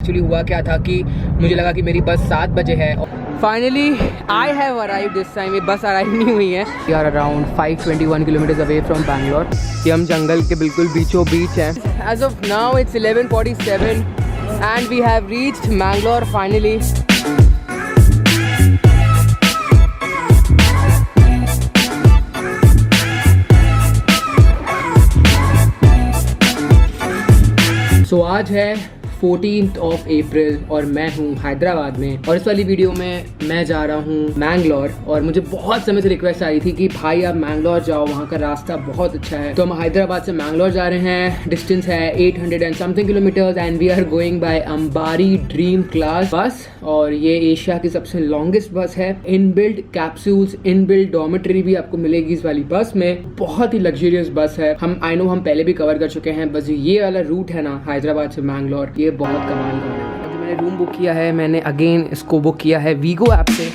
Actually हुआ क्या था कि मुझे लगा कि मेरी बस 7 बजे है। Finally I have arrive this time. ये बस अराइव नहीं हुई है। We are around 521 kilometres away from Bangalore. ये हम जंगल के बिल्कुल बीचों बीच हैं। As of now it's 11:47 and we have reached Mangalore finally. So आज है 14th of April और मैं हूँ हैदराबाद में और इस वाली वीडियो में मैं जा रहा हूँ मैंगलोर। और मुझे बहुत समय से रिक्वेस्ट आ रही थी कि भाई आप मैंगलोर जाओ, वहाँ का रास्ता बहुत अच्छा है। तो हम हैदराबाद से मैंगलोर जा रहे हैं। डिस्टेंस है 800 and something kilometres and we are going by Ambari dream class bus. और ये एशिया की सबसे लॉन्गेस्ट बस है। इनबिल्ट कैप्सूल्स, इनबिल्ट डॉर्मेटरी भी आपको मिलेगी इस वाली बस में। बहुत ही लग्जरियस बस है। हम पहले भी कवर कर चुके हैं। बस ये वाला रूट है ना हैदराबाद से मैंगलोर, ये बहुत कमाल का है। जो मैंने रूम बुक किया है, मैंने अगेन इसको बुक किया है वीगो ऐप से।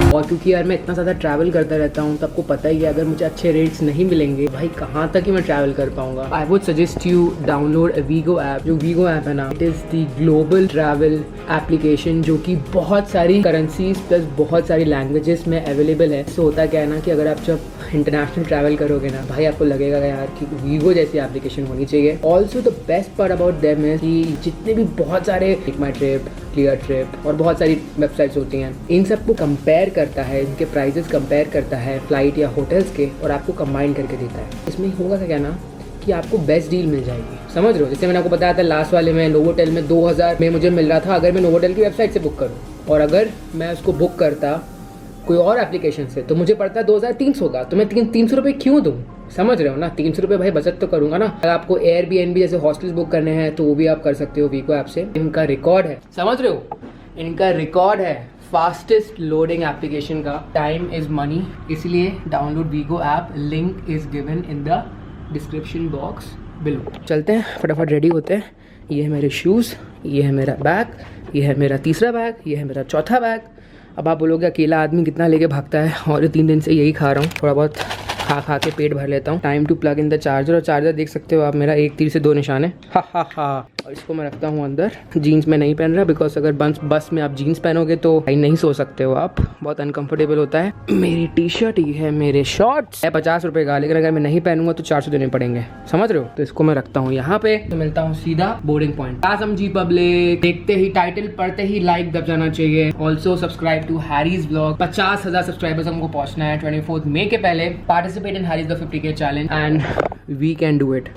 और क्योंकि यार मैं इतना ज़्यादा ट्रैवल करता रहता हूँ, तो आपको पता ही है अगर मुझे अच्छे रेट्स नहीं मिलेंगे भाई कहाँ तक ही मैं ट्रैवल कर पाऊंगा। I would suggest you download we go app. जो वीगो ऐप है ना, it is the global travel application जो कि बहुत सारी करेंसीज प्लस बहुत सारी लैंग्वेजेस में अवेलेबल है। तो होता क्या है ना कि अगर आप जब इंटरनेशनल ट्रैवल करोगे ना भाई, आपको लगेगा यार कि वीगो जैसी एप्लीकेशन होनी चाहिए। Also the best part about them है कि जितने भी बहुत सारे मेक माई ट्रिप, क्लियर ट्रिप और बहुत सारी वेबसाइट्स होती हैं, इन सबको कंपेयर करता है, इनके प्राइजेस कंपेयर करता है फ्लाइट या होटल्स के, और आपको कंबाइन करके देता है। इसमें होगा क्या ना कि आपको बेस्ट डील मिल जाएगी। समझ रहे हो? जैसे मैंने आपको बताया था लास्ट वाले में, नोवोटेल में 2000 में मुझे मिल रहा था अगर मैं नोवोटेल की वेबसाइट से बुक करूँ, और अगर मैं उसको बुक करता कोई और एप्लीकेशन से तो मुझे पड़ता है 2300 का। तो मैं 300 रुपये क्यों दूँ? समझ रहे हो ना? 300 रुपये भाई बचत तो करूंगा ना। अगर आपको एयरबीएनबी जैसे हॉस्टल्स बुक करने हैं तो वो भी आप कर सकते हो वीगो ऐप से। इनका रिकॉर्ड है, समझ रहे हो, इनका रिकॉर्ड है फास्टेस्ट लोडिंग एप्लीकेशन का। टाइम इज मनी, इसलिए download we go app. Link is given in the description box below. चलते हैं, फटाफट रेडी होते हैं। ये है मेरे शूज़, ये है मेरा बैग, ये है मेरा तीसरा बैग, ये है मेरा चौथा बैग। अब आप बोलोगे अकेला आदमी कितना लेके भागता है, और ये 3 दिन से यही खा रहा हूँ, थोड़ा बहुत खा के पेट भर लेता हूँ। Time to plug in the charger. और चार्जर देख सकते हो आप, मेरा 1 तीर से 2 निशान है। हा। और इसको मैं रखता हूँ अंदर। जीन्स में नहीं पहन रहा बिकॉज अगर बस में आप जीन्स पहनोगे तो नहीं सो सकते हो आप, बहुत अनकंफर्टेबल होता है। मेरी टी शर्ट, ये है मेरे शॉर्ट्स, है 50 रुपये का, लेकिन अगर मैं नहीं पहनूंगा तो 400 देने पड़ेंगे, समझ रहे हो? तो इसको मैं रखता हूँ यहाँ पे। तो मिलता हूँ सीधा बोर्डिंग पॉइंट। समझी पब्लिक, देखते ही टाइटल पढ़ते ही लाइक दब जाना चाहिए। Also subscribe to Harry's blog. 50,000 subscribers हमको पहुंचना है 24 मई के पहले। Participate in Harry's the 50K challenge and we can do it.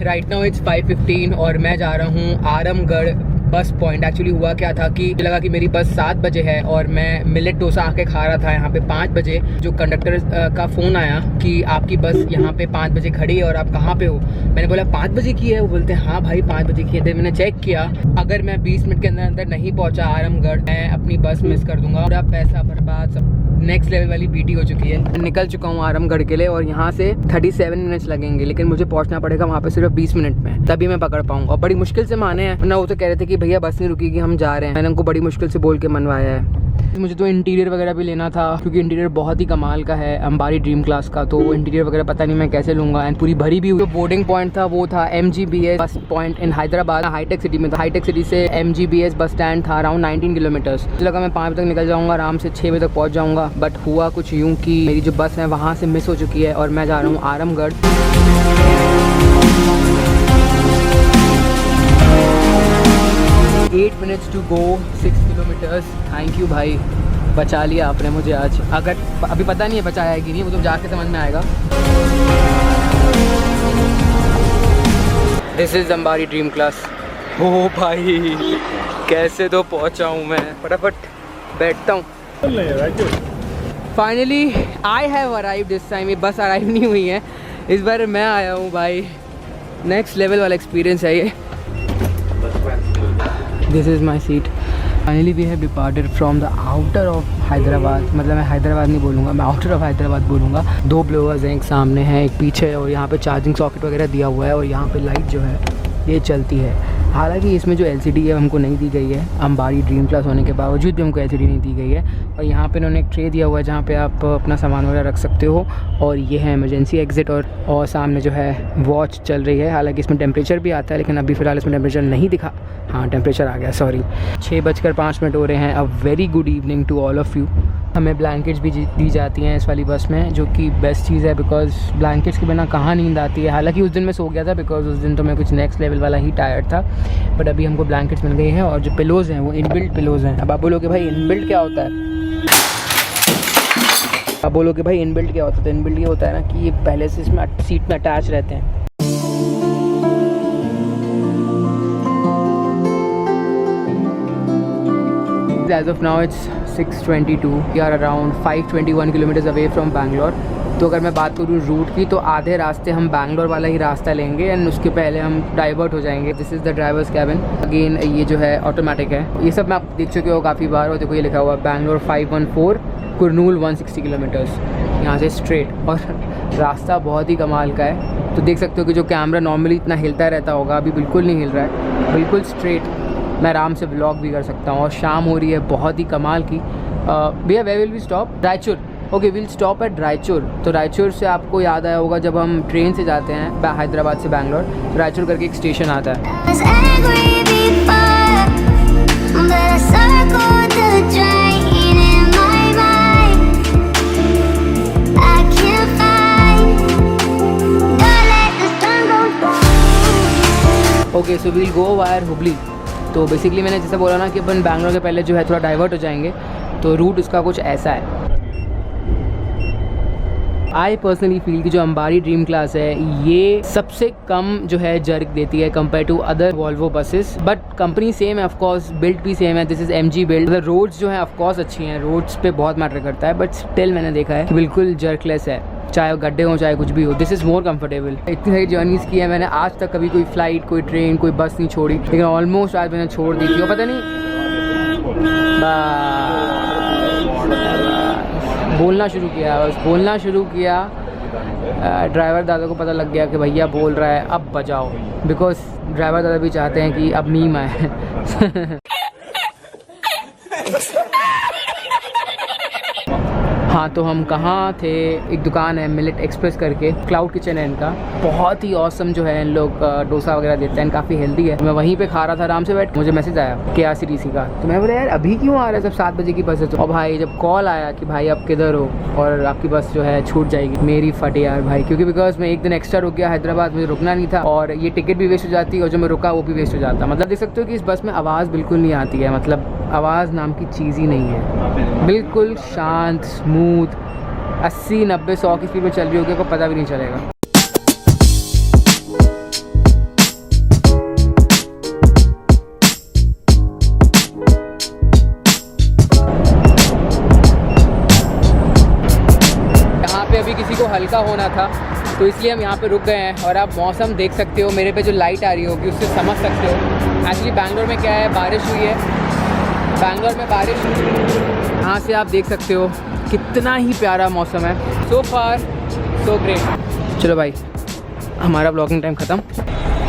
Right now it's 5:15 और मैं जा रहा हूँ आरामगढ़ बस पॉइंट। एक्चुअली हुआ क्या था कि मुझे लगा कि मेरी बस 7 बजे है और मैं मिलेट डोसा आके खा रहा था यहाँ पे 5 बजे। जो कंडक्टर का फ़ोन आया कि आपकी बस यहाँ पे 5 बजे खड़ी है और आप कहाँ पे हो। मैंने बोला 5 बजे की है। वो बोलते हैं हाँ भाई 5 बजे की है। मैंने चेक किया, अगर मैं 20 मिनट के अंदर नहीं पहुँचा आरामगढ़, मैं अपनी बस मिस कर दूंगा। पूरा पैसा बर्बाद, सब नेक्स्ट लेवल वाली पीटी हो चुकी है। निकल चुका हूँ आरामगढ़ के लिए और यहाँ से 37 मिनट्स लगेंगे, लेकिन मुझे पहुँचना पड़ेगा वहाँ पे सिर्फ 20 मिनट में, तभी मैं पकड़ पाऊंगा। और बड़ी मुश्किल से माने हैं ना, वो तो कह रहे थे कि भैया बस नहीं रुकेगी, हम जा रहे हैं। मैंने उनको बड़ी मुश्किल से बोल के मनवाया है। मुझे तो इंटीरियर वगैरह भी लेना था क्योंकि इंटीरियर बहुत ही कमाल का है अंबारी ड्रीम क्लास का। तो इंटीरियर वगैरह पता नहीं मैं कैसे लूंगा, एंड पूरी भरी भी हुई। जो बोर्डिंग पॉइंट था वो था MGBS bus point in Hyderabad, हाईटेक सिटी में था। हाईटेक सिटी से MGBS बस स्टैंड था अराउंड 19 किलोमीटर्स। मुझे लगा मैं 5 बजे तक निकल जाऊंगा, आराम से 6 बजे तक पहुंच जाऊंगा। बट हुआ कुछ यूँ कि मेरी जो बस है वहाँ से मिस हो चुकी है और मैं जा रहा हूँ Aramghar. 8 minutes to go, 6 kilometres. Thank you भाई, बचा लिया आपने मुझे आज। अगर अभी पता नहीं है बचाया है कि नहीं, वो तो जाके समझ में आएगा। This is Ambari dream class. ओ भाई कैसे तो पहुंचा हूँ मैं, फटाफट बैठता हूँ। Finally I have arrive this time. ये बस अराइव नहीं हुई है, इस बार मैं आया हूँ भाई। नेक्स्ट लेवल वाला एक्सपीरियंस है ये। This is my seat. Finally we have departed from the outer of Hyderabad. मतलब मैं हैदराबाद नहीं बोलूँगा, मैं आउटर ऑफ हैदराबाद बोलूँगा। 2 ब्लोअर्स हैं, एक सामने है एक पीछे है, और यहाँ पे चार्जिंग सॉकेट वगैरह दिया हुआ है। और यहाँ पे लाइट जो है ये चलती है। हालांकि इसमें जो LCD है हमको नहीं दी गई है, अंबारी ड्रीम क्लास होने के बावजूद भी हमको LCD नहीं दी गई है। और यहाँ पे इन्होंने एक ट्रे दिया हुआ है जहाँ पे आप अपना सामान वगैरह रख सकते हो। और ये है इमरजेंसी एग्ज़िट और सामने जो है वॉच चल रही है। हालांकि इसमें टेम्परेचर भी आता है, लेकिन अभी फ़िलहाल इसमें टेम्परेचर नहीं दिखा। हाँ, टेम्परेचर आ गया, सॉरी। 6:05 हो रहे हैं। A very good evening to all of you. हमें ब्लैंकेट्स भी दी जाती हैं इस वाली बस में, जो कि बेस्ट चीज़ है, बिकॉज़ ब्लैंकेट्स के बिना कहाँ नींद आती है। हालांकि उस दिन मैं सो गया था, बिकॉज़ उस दिन तो मैं कुछ नेक्स्ट लेवल वाला ही टायर्ड था। बट अभी हमको ब्लैंकेट्स मिल गई हैं और जो पिलोज़ हैं वो इनबिल्ट पिलोज़ हैं। अब आप बोलोगे भाई इनबिल्ट क्या होता है? आप बोलोगे भाई इनबिल्ट क्या होता है? तो इनबिल्ट ये होता है ना कि ये पहले से इसमें सीट में अटैच रहते हैं। As of now it's 6:22. We are around 521 kilometers away from Bangalore. तो अगर मैं बात करूँ रूट की, तो आधे रास्ते हम बैंगलोर वाला ही रास्ता लेंगे एंड उसके पहले हम डाइवर्ट हो जाएंगे। This is the drivers cabin. Again ये जो है ऑटोमेटिक है। ये सब मैं आप देख चुके हो काफ़ी बार। और देखो ये लिखा हुआ बैंगलोर 514, कुरनूल 160 किलोमीटर्स यहाँ से स्ट्रेट। और रास्ता बहुत ही कमाल का है। तो देख सकते हो कि जो कैमरा नॉर्मली इतना हिलता रहता होगा, अभी बिल्कुल नहीं हिल रहा है, बिल्कुल स्ट्रेट। मैं आराम से व्लॉग भी कर सकता हूँ। और शाम हो रही है बहुत ही कमाल की। भैया where will we stop? Raichur. Okay, will stop at Raichur. तो रायचूर से आपको याद आया होगा जब हम ट्रेन से जाते हैं हैदराबाद से बैंगलोर, तो रायचूर करके एक स्टेशन आता है। ओके, सो वील गो वायर हुबली। तो बेसिकली मैंने जैसे बोला ना कि अपन बैंगलोर के पहले जो है थोड़ा डाइवर्ट हो जाएंगे, तो रूट उसका कुछ ऐसा है। आई पर्सनली फील कि जो अंबारी ड्रीम क्लास है ये सबसे कम जो है जर्क देती है compare to other Volvo buses. But company same है, ऑफकोर्स बिल्ड भी सेम है। This is MG build. The roads जो है ऑफकोर्स अच्छी हैं, रोड्स पे बहुत मैटर करता है, बट स्टिल मैंने देखा है कि बिल्कुल जर्कलेस है, चाहे गड्ढे हो चाहे कुछ भी हो। This is more comfortable. इतनी सारी जर्नीज़ की है मैंने, आज तक कभी कोई फ़्लाइट, कोई ट्रेन, कोई बस नहीं छोड़ी, लेकिन ऑलमोस्ट आज मैंने छोड़ दी थी। और पता नहीं बोलना शुरू किया। ड्राइवर दादा को पता लग गया कि भैया बोल रहा है अब बजाओ, बिकॉज ड्राइवर दादा भी चाहते हैं कि अब मीम आए। हाँ, तो हम कहाँ थे? एक दुकान है मिलेट एक्सप्रेस करके, क्लाउड किचन है इनका। बहुत ही ऑसम जो है, इन लोग डोसा वगैरह देते हैं, काफ़ी हेल्दी है। मैं वहीं पे खा रहा था आराम से बैठ, मुझे मैसेज आया KRCTC का। तो मैं बोला यार अभी क्यों आ रहा है, जब 7 बजे की बस है। तो और भाई जब कॉल आया कि भाई आप किधर हो और आपकी बस जो है छूट जाएगी, मेरी फटे यार भाई। क्योंकि बिकॉज मैं एक दिन एक्स्ट्रा रुक गया हैदराबाद, मुझे रुकना नहीं था और ये टिकट भी वेस्ट हो जाती और जो मैं रुका वो भी वेस्ट हो जाता। मतलब देख सकते हो कि इस बस में आवाज़ बिल्कुल नहीं आती है, मतलब आवाज़ नाम की चीज़ ही नहीं है। बिल्कुल शांत, स्मूथ, 80, 90, 100 की स्पीड में चल रही होगी, आपको पता भी नहीं चलेगा। यहाँ पे अभी किसी को हल्का होना था, तो इसलिए हम यहाँ पे रुक गए हैं। और आप मौसम देख सकते हो, मेरे पे जो लाइट आ रही होगी उससे समझ सकते हो। एक्चुअली बैंगलोर में क्या है, बारिश हुई है, बैंगलोर में बारिश। यहाँ से आप देख सकते हो कितना ही प्यारा मौसम है। सो फार सो ग्रेट। चलो भाई, हमारा ब्लॉगिंग टाइम ख़त्म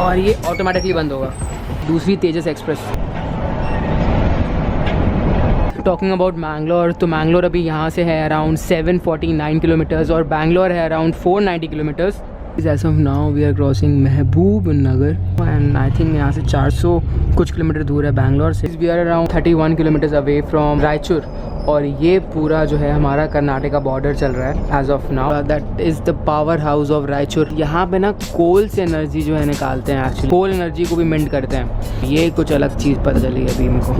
और ये ऑटोमेटिकली बंद होगा। दूसरी तेजस एक्सप्रेस। टॉकिंग अबाउट मैंगलोर, तो मैंगलोर अभी यहाँ से है अराउंड 749 किलोमीटर्स और बैंगलोर है around 490 kilometres. As of now we are crossing Mehboob Nagar and I think यहाँ से 400 कुछ किलोमीटर दूर है बैंगलोर से। We are around 31 kilometers away from Raichur और ये पूरा जो है हमारा कर्नाटका बॉर्डर चल रहा है as of now. That is the power house of Raichur. यहाँ पे ना कोल से एनर्जी जो है निकालते हैं, एक्चुअली कोल एनर्जी को भी मिंट करते हैं। ये कुछ अलग चीज़ पता चली अभी मेरे को।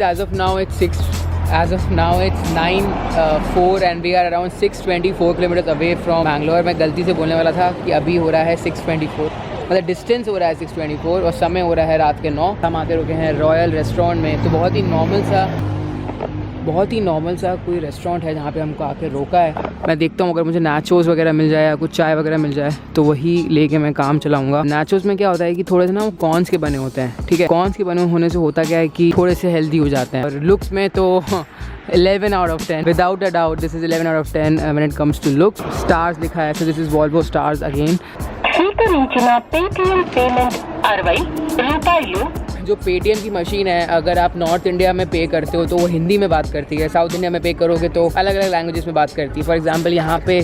As of now it's 9:04 and we are around 624 kilometers away from Bangalore। मैं गलती से बोलने वाला था कि अभी हो रहा है 624, मतलब डिस्टेंस हो रहा है 624 और समय हो रहा है रात के 9। हम आके रुके हैं रॉयल रेस्टोरेंट में। तो बहुत ही नॉर्मल सा कोई रेस्टोरेंट है जहाँ पे हमको आके रोका है। मैं देखता हूँ अगर मुझे नाचोस वगैरह मिल जाए या कुछ चाय वगैरह मिल जाए तो वही लेके मैं काम चलाऊँगा। नाचोस में क्या होता है कि थोड़े से ना वो कॉर्न्स के बने होते हैं, ठीक है। कॉर्न्स के बने होने से होता क्या है कि थोड़े से हेल्दी हो जाते हैं और लुक्स में तो 11 out of 10 without a doubt. This is 11 out of 10 when it comes to looks. Stars लिखा है, so this is Volvo Stars again. Paytm payment 60 రూపాయలు. जो पेटीएम की मशीन है, अगर आप नॉर्थ इंडिया में पे करते हो तो वो हिंदी में बात करती है, साउथ इंडिया में पे करोगे तो अलग अलग लैंग्वेजेस में बात करती है. फॉर एग्जांपल यहाँ पे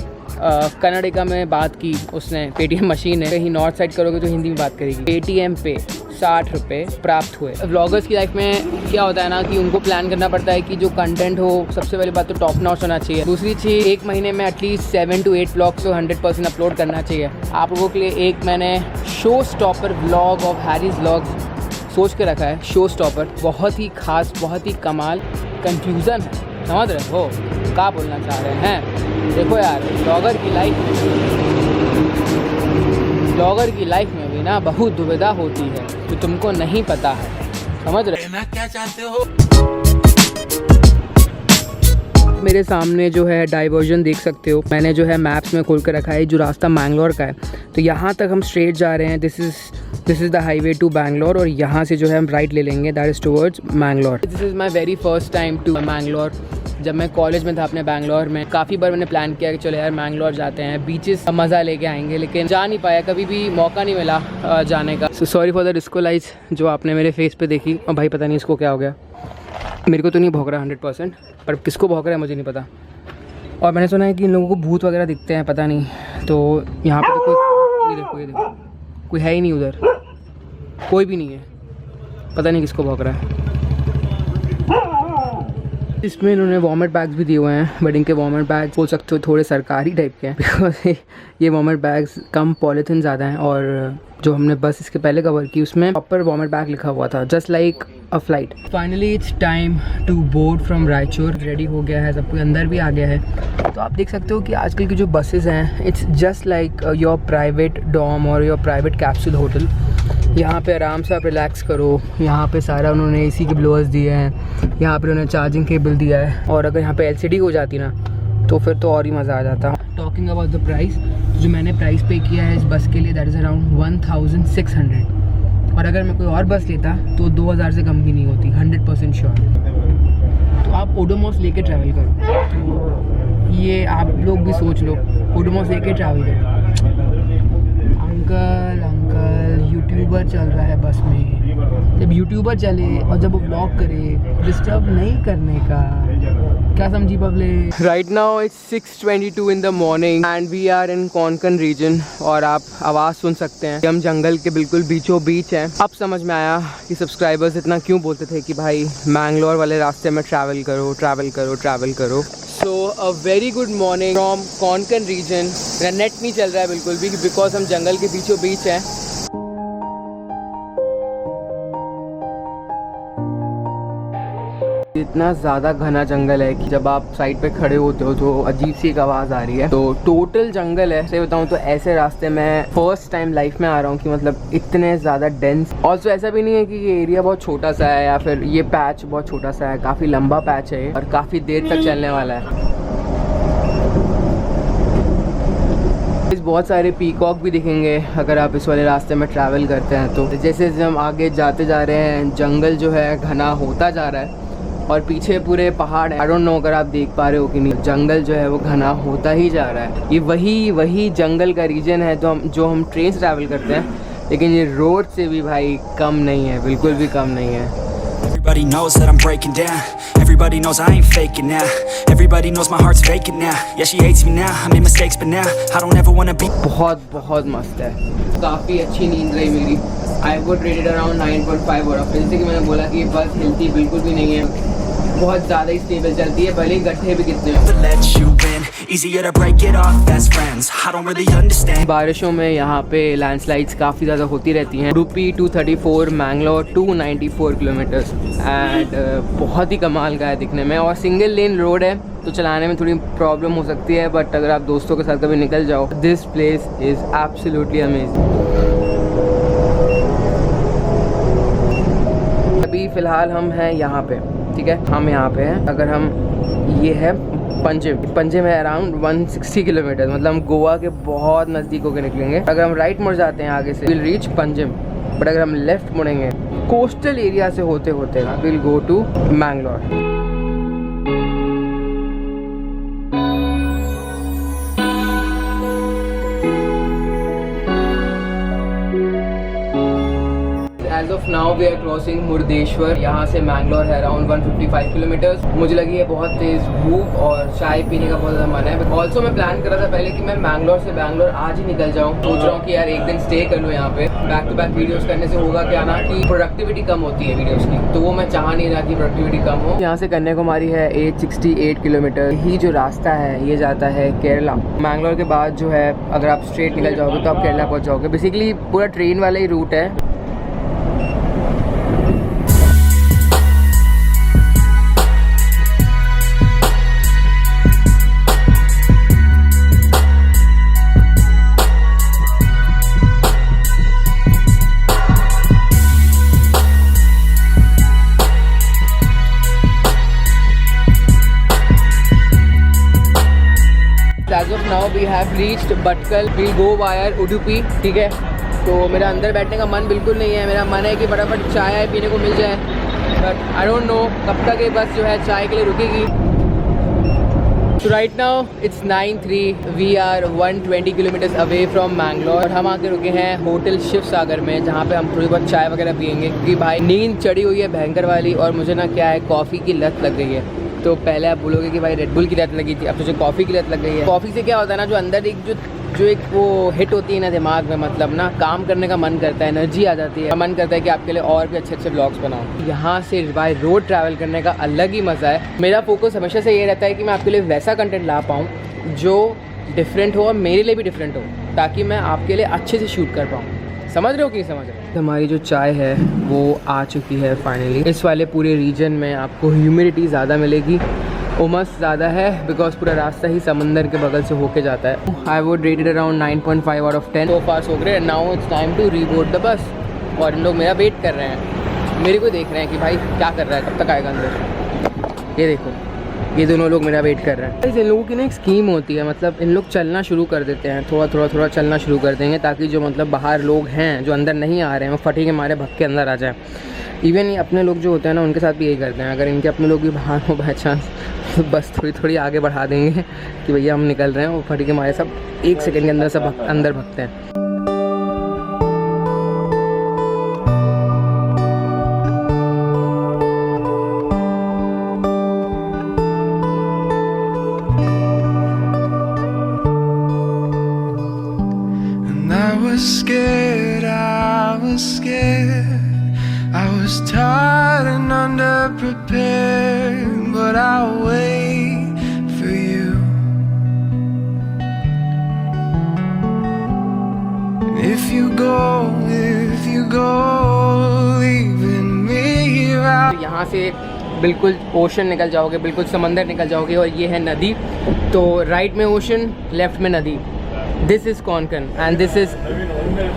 कन्नडिका में बात की उसने, पेटीएम मशीन है. कहीं नॉर्थ साइड करोगे तो हिंदी में बात करेगी. पेटीएम पे 60 रुपये प्राप्त हुए. व्लॉगर्स की लाइफ में क्या होता है ना कि उनको प्लान करना पड़ता है कि जो कंटेंट हो, सबसे पहली बात तो टॉप नॉच होना चाहिए. दूसरी चीज़, एक महीने में एटलीस्ट 7 to 8 व्लॉग्स को 100% अपलोड करना चाहिए. आप लोगों के लिए एक मैंने show stopper vlog of Harry's vlogs सोच के रखा है. शो स्टॉपर बहुत ही खास, बहुत ही कमाल. कंफ्यूज़न है, समझ रहे हो क्या बोलना चाह रहे हैं. देखो यार, ब्लॉगर की लाइफ में भी ना बहुत दुविधा होती है जो तुमको नहीं पता है, समझ रहे हो क्या चाहते हो. मेरे सामने जो है डाइवर्जन देख सकते हो, मैंने जो है मैप्स में खोल कर रखा है. जो रास्ता मैंगलोर का है, तो यहाँ तक हम स्ट्रेट जा रहे हैं. This is the highway to Bangalore, और यहाँ से जो है हम राइट ले लेंगे, that is towards Mangalore. This is my very first time to Mangalore. जब मैं कॉलेज में था अपने बैंगलोर में, काफ़ी बार मैंने प्लान किया कि चलो यार मैंगलोर जाते हैं, बीचेस का मज़ा लेके आएंगे, लेकिन जा नहीं पाया, कभी भी मौका नहीं मिला जाने का. So sorry for the disco lights जो आपने मेरे फेस पे देखी. और भाई पता नहीं इसको क्या हो गया, मेरे को तो नहीं भौंक रहा 100%, पर किसको भौंक रहा है मुझे नहीं पता. और मैंने सुना है कि इन लोगों को भूत वगैरह दिखते हैं, पता नहीं. तो यहाँ पे तो ये देखो कोई है ही नहीं उधर, कोई भी नहीं है, पता नहीं किसको भौंक रहा है. इसमें इन्होंने वॉमिट बैग्स भी दिए हुए हैं, बट इनके वॉमिट बैग्स बोल सकते हो थोड़े सरकारी टाइप के हैं, बिकॉज ये वॉमिट बैग्स कम पॉलीथिन ज़्यादा हैं. और जो हमने बस इसके पहले कवर की उसमें प्रॉपर वॉमिट बैग लिखा हुआ था, just like a flight. Finally it's time to board from Raichur. Ready हो गया है, सब कोई अंदर भी आ गया है. तो आप देख सकते हो कि आजकल की जो बसेस हैं, it's just like your private dorm और योर प्राइवेट कैप्सूल होटल. यहाँ पे आराम से आप रिलैक्स करो. यहाँ पे सारा उन्होंने एसी के ब्लोअर्स दिए हैं, यहाँ पे उन्होंने चार्जिंग केबल दिया है, और अगर यहाँ पे LCD हो जाती ना तो फिर तो और ही मज़ा आ जाता. टॉकिंग अबाउट द प्राइस, जो मैंने प्राइस पे किया है इस बस के लिए, दैट इज़ अराउंड 1600. और अगर मैं कोई और बस लेता तो 2000 से कम भी नहीं होती, 100% श्योर. तो आप ओडोमॉस लेके ट्रैवल करो, तो ये आप लोग भी सोच लो, ओडोमॉस लेके ट्रैवल करो. अंकल यूट्यूबर चल रहा है बस में. जब यूट्यूबर चले और जब वो ब्लॉग करे, डिस्टर्ब नहीं करने का, क्या समझी public. Right now it's 6:22 in the morning and we are in Konkan region. और आप आवाज़ सुन सकते हैं, हम जंगल के बिल्कुल बीचों बीच हैं. अब समझ में आया कि सब्सक्राइबर्स इतना क्यों बोलते थे कि भाई मैंगलोर वाले रास्ते में ट्रैवल करो. So a very good morning from Konkan region. मेरा नेट नहीं चल रहा है बिल्कुल भी, बिकॉज हम जंगल के बीचों बीच हैं. इतना ज़्यादा घना जंगल है कि जब आप साइड पे खड़े होते हो तो अजीब सी एक आवाज़ आ रही है. तो टोटल जंगल है. सही बताऊँ तो ऐसे रास्ते मैं फर्स्ट टाइम लाइफ में आ रहा हूँ कि मतलब इतने ज़्यादा डेंस. ऑल्सो ऐसा भी नहीं है कि ये एरिया बहुत छोटा सा है या फिर ये पैच बहुत छोटा सा है, काफ़ी लंबा पैच है और काफ़ी देर तक चलने वाला है. बहुत सारे पीकॉक भी दिखेंगे अगर आप इस वाले रास्ते में ट्रैवल करते हैं. तो जैसे हम आगे जाते जा रहे हैं, जंगल जो है घना होता जा रहा है और पीछे पूरे पहाड़ है. आई डोंट नो अगर आप देख पा रहे हो कि नहीं, जंगल जो है वो घना होता ही जा रहा है. ये वही जंगल का रीजन है जो हम ट्रेन से ट्रैवल करते हैं, लेकिन ये रोड से भी भाई कम नहीं है, बिल्कुल भी कम नहीं है. Everybody knows that I'm breaking down. Everybody knows I ain't faking now. Everybody knows my heart's vacant now. Yeah, she hates me now. I made mistakes, but now I don't ever wanna be. बहुत मस्त है. काफ़ी अच्छी नींद रही मेरी. I would rate it around 9.5 out of 10. जैसे कि मैंने बोला कि ये बस हिलती बिल्कुल भी नहीं है, बहुत ज़्यादा ही स्टेबल चलती है, भले ही गड्ढे भी कितने हो. बारिशों में यहाँ पे लैंडस्लाइड्स काफ़ी ज़्यादा होती रहती हैं. उडुपी 234, मैंगलोर 294 किलोमीटर्स एंड बहुत ही कमाल का है दिखने में. और सिंगल लेन रोड है तो चलाने में थोड़ी प्रॉब्लम हो सकती है, बट अगर आप दोस्तों के साथ कभी निकल जाओ, this place is absolutely amazing. अभी फ़िलहाल हम हैं यहाँ पे, ठीक है, हम यहाँ पे हैं. अगर हम, ये है पंजिम है अराउंड 160 किलोमीटर, मतलब हम गोवा के बहुत नज़दीक होकर निकलेंगे. अगर हम राइट मुड़ जाते हैं आगे से, विल रीच पंजिम. बट अगर हम लेफ्ट मुड़ेंगे कोस्टल एरिया से होते होते will go to Mangalore. Now we are crossing Murudeshwar. यहाँ से मैंगलोर है अराउंड 155 किलोमीटर्स। मुझे लगी है बहुत तेज भूख और चाय पीने का बहुत ज़्यादा मन है। ऑल्सो मैं प्लान कर रहा था पहले कि मैं मैंगलोर से बैंगलोर आज ही निकल जाऊँ। सोच रहा हूँ कि यार एक दिन स्टे कर लूँ यहाँ पे। बैक टू बैक वीडियोस करने से होगा क्या ना कि प्रोडक्टिविटी कम होती है वीडियोस की, तो वो मैं चाह नहीं रहा कि प्रोडक्टिविटी कम हो। यहाँ से कन्याकुमारी है 868 किलोमीटर। ही जो रास्ता है ये जाता है केरला। मैंगलोर के बाद जो है अगर आप स्ट्रेट निकल जाओगे तो आप केरला पहुँच जाओगे। बेसिकली पूरा ट्रेन वाला ही रूट है। As of now we have reached Bhatkal. We'll go via Udupi, ठीक है। तो मेरा अंदर बैठने का मन बिल्कुल नहीं है। मेरा मन है कि फटाफट चाय पीने को मिल जाए, बट आई डोंट नो कब तक ये बस जो है चाय के लिए रुकेगी। So right now it's 9:03. We are 120 kilometers away from Mangalore और हम आके रुके हैं होटल शिव सागर में, जहाँ पे हम थोड़ी बहुत चाय वगैरह पियेंगे क्योंकि भाई नींद चढ़ी हुई है भयंकर वाली और मुझे ना क्या है कॉफ़ी की लत लग गई है। तो पहले आप बोलोगे कि भाई रेड बुल की लत लगी थी, अब तो जो कॉफ़ी की लत लग गई है। कॉफ़ी से क्या होता है ना, जो अंदर एक जो एक वो हिट होती है ना दिमाग में, मतलब ना काम करने का मन करता है, एनर्जी आ जाती है, मन करता है कि आपके लिए और भी अच्छे अच्छे ब्लॉग्स बनाऊं। यहाँ से बाय रोड ट्रैवल करने का अलग ही मज़ा है। मेरा फोकस हमेशा से ये रहता है कि मैं आपके लिए वैसा कंटेंट ला पाऊँ जो डिफरेंट हो और मेरे लिए भी डिफरेंट हो, ताकि मैं आपके लिए अच्छे से शूट कर पाऊँ। समझ रहे हो कि नहीं समझ रहे हो? हमारी जो चाय है वो आ चुकी है फाइनली। इस वाले पूरे रीजन में आपको ह्यूमिडिटी ज़्यादा मिलेगी, उमस ज़्यादा है बिकॉज पूरा रास्ता ही समंदर के बगल से होके जाता है। I would rate it around 9.5 out of 10 so far so great. Now it's time to reboard the bus और इन लोग मेरा वेट कर रहे हैं, मेरे को देख रहे हैं कि भाई क्या कर रहा है, कब तक आएगा अंदर। ये देखो ये दोनों लोग मेरा वेट कर रहे हैं। इन लोगों की ना एक स्कीम होती है, मतलब इन लोग चलना शुरू कर देते हैं, थोड़ा चलना शुरू कर देंगे ताकि जो मतलब बाहर लोग हैं जो अंदर नहीं आ रहे हैं वो फटी के मारे भग के अंदर आ जाए। इवन ये अपने लोग जो होते हैं ना उनके साथ भी यही करते हैं। अगर इनके अपने लोग भी बाहर हो बाई चांस तो बस थोड़ी आगे बढ़ा देंगे कि भैया हम निकल रहे हैं, वो फटी के मारे सब 1 सेकंड के अंदर सब अंदर भगते हैं। I was tired and underprepared, but I'll wait for you. If you go, leaving me here. यहाँ से बिल्कुल ओशन निकल जाओगे, बिल्कुल समंदर निकल जाओगे और ये है नदी। तो राइट में ओशन, लेफ्ट में नदी। This is Konkan and this is,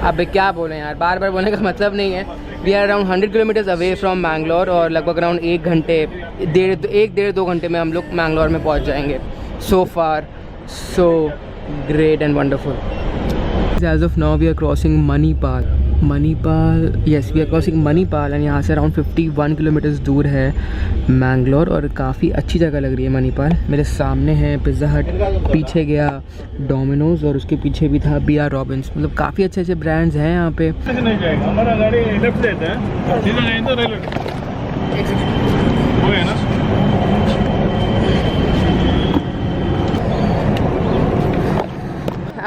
अब क्या बोलें यार, बार बार बोलने का मतलब नहीं है। We are around 100 kilometres away from Mangalore और लगभग अराउंड 1-1.5-2 घंटे में हम लोग मैंगलोर में पहुंच जाएंगे। So far so great and wonderful. As of now we are crossing Manipal, yes we are crossing Manipal and यहाँ से अराउंड 51 किलोमीटर्स दूर है मैंगलोर और काफ़ी अच्छी जगह लग रही है मणिपाल। मेरे सामने है पिज़्ज़ा हट, पीछे गया डोमिनोज़ और उसके पीछे भी था BR रॉबिन्स। मतलब काफ़ी अच्छे अच्छे ब्रांड्स हैं यहाँ पे। नहीं जाएगा, हमारा गाड़ी लेफ्ट देता है, सीधा नहीं तो राइट वो है ना।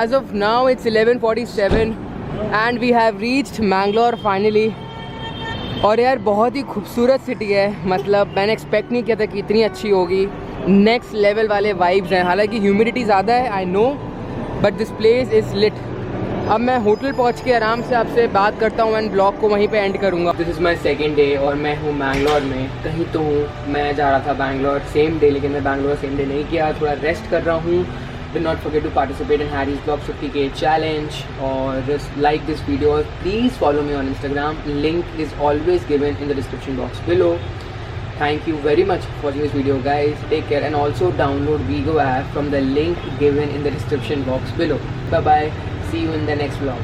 As of now it's 11:47 and we have reached Mangalore finally। और यार बहुत ही खूबसूरत सिटी है, मतलब मैंने एक्सपेक्ट नहीं किया था कि इतनी अच्छी होगी। नेक्स्ट लेवल वाले वाइब्स हैं, हालांकि ह्यूमिडिटी ज़्यादा है I know, but this place is lit. अब मैं होटल पहुंच के आराम से आपसे बात करता हूँ एंड ब्लॉग को वहीं पे एंड करूँगा। This is my second day और मैं हूँ मैंगलोर में, कहीं तो हूँ। मैं जा रहा था बैंगलोर सेम डे, लेकिन मैं बैंगलोर सेम डे नहीं किया, थोड़ा रेस्ट कर रहा हूँ। Do not forget to participate in Harry's Vlog 50K challenge or just like this video. Please follow me on Instagram. Link is always given in the description box below. Thank you very much for watching this video, guys. Take care and also download Vigo app from the link given in the description box below. Bye bye. See you in the next vlog.